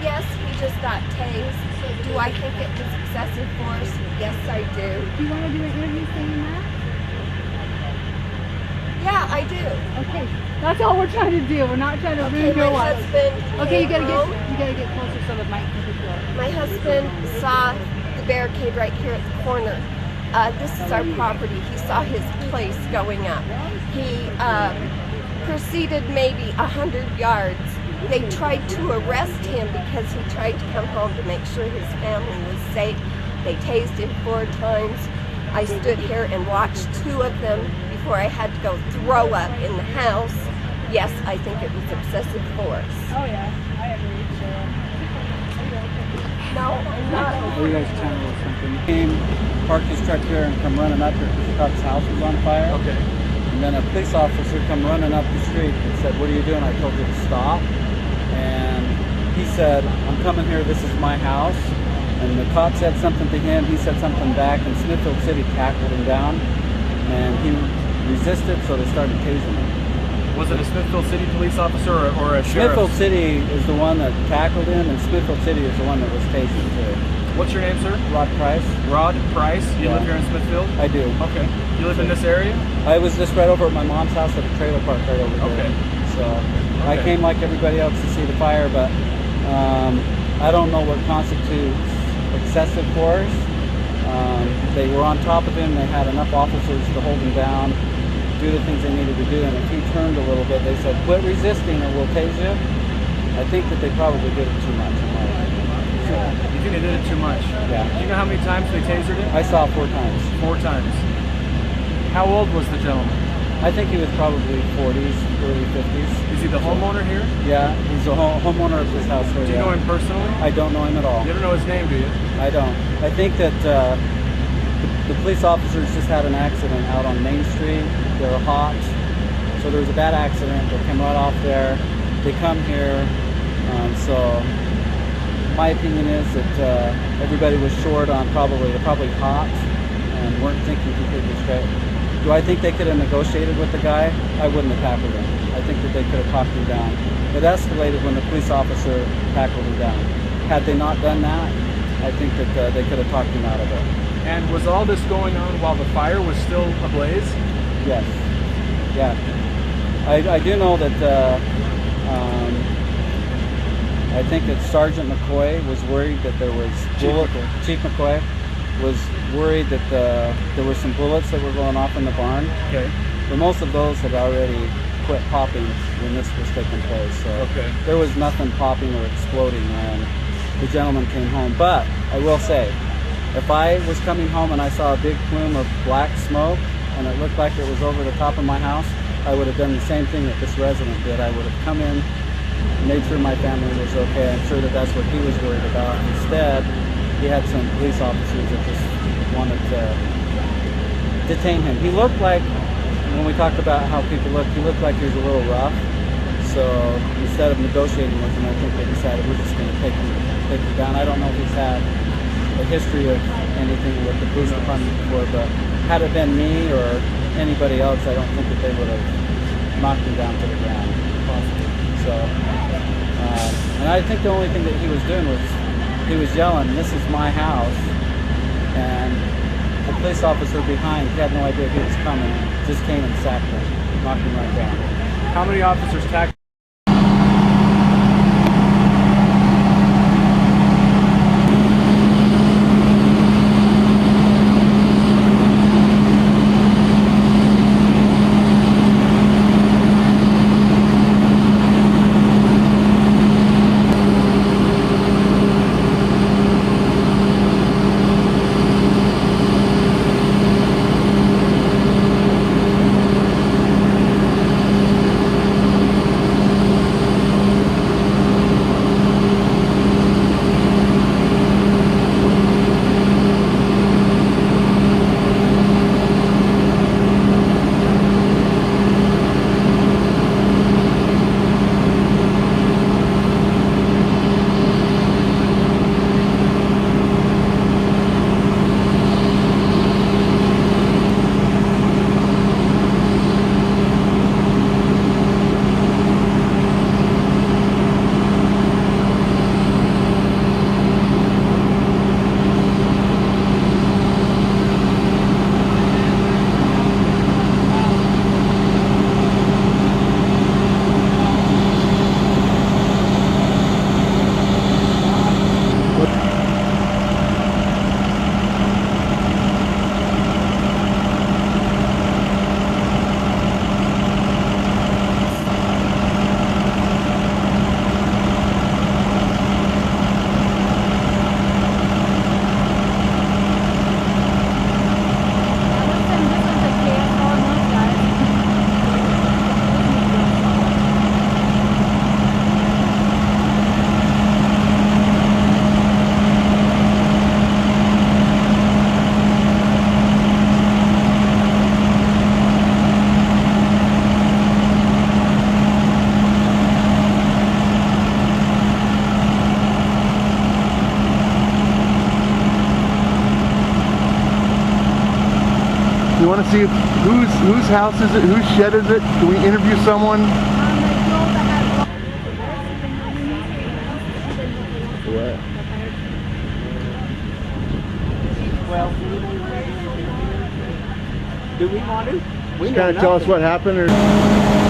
Yes, he just got tased. Do I think it was excessive force? Yes, I do. Do you want to do an interview saying that? Yeah, I do. Okay, that's all we're trying to do. We're not trying to ruin your my life. husband Okay, you came gotta home. get closer so the mic can pick you up. My husband saw the barricade right here at the corner. This is our property. He saw his place going up. He proceeded maybe 100 yards. They tried to arrest him because he tried to come home to make sure his family was safe. They tased him 4 times. I stood here and watched 2 of them before I had to go throw up in the house. Yes, I think it was excessive force. Oh yeah, I agree. No, I'm not. What are you guys trying to do something? He came, parked his truck here and come running up here because he thought his house was on fire. Okay. And then a police officer come running up the street and said, "What are you doing?" I told you to stop. And he said, "I'm coming here, this is my house." And the cop said something to him, he said something back, and Smithfield City tackled him down. And he resisted, so they started tasing him. Was it a Smithfield City police officer or a sheriff? Smithfield City is the one that tackled him, and Smithfield City is the one that was tased too. What's your name, sir? Rod Price. Rod Price. You Yeah. live here in Smithfield? I do. Okay. You live in this area? I was just right over at my mom's house at a trailer park right over there. Okay. So I came like everybody else to see the fire, but I don't know what constitutes excessive force. They were on top of him. They had enough officers to hold him down, do the things they needed to do, and if he turned a little bit, they said, "Quit resisting or we'll tase you." I think that they probably did it too much. You think they did it too much? Yeah. Do you know how many times they tasered him? I saw 4 times. 4 times. How old was the gentleman? I think he was probably 40s, early 50s. Is he the homeowner here? Yeah, he's a homeowner of this house right Do you now. know him personally? I don't know him at all. You don't know his name, do you? I don't. I think that the police officers just had an accident out on Main Street. They were hot. So there was a bad accident. They came right off there. They come here. So my opinion is that everybody was short on they're probably hot and weren't thinking completely straight. Do I think they could have negotiated with the guy? I wouldn't have tackled him. I think that they could have talked him down. It escalated when the police officer tackled him down. Had they not done that, I think that they could have talked him out of it. And was all this going on while the fire was still ablaze? Yes. Yeah. I do know that I think that Sergeant McCoy was worried that there was Chief McCoy was worried that there were some bullets that were going off in the barn. Okay. But most of those had already quit popping when this was taking place. So there was nothing popping or exploding when the gentleman came home. But I will say, if I was coming home and I saw a big plume of black smoke and it looked like it was over the top of my house, I would have done the same thing that this resident did. I would have come in, made sure my family was okay. I'm sure that that's what he was worried about. Instead, he had some police officers that just wanted to detain him. He looked like, when we talked about how people look, he looked like he was a little rough. So instead of negotiating with him, I think they decided we're just going to take him down. I don't know if he's had a history of anything with the police department before, but had it been me or anybody else, I don't think that they would have knocked him down to the ground. So, and I think the only thing that he was doing was he was yelling, "This is my house," and the police officer behind, he had no idea he was coming, just came and sacked him, knocked him right down. How many officers tackled? want to see whose house is it? Whose shed is it? Can we interview someone? What? Well, do we want to? Just kind of tell us what happened, or.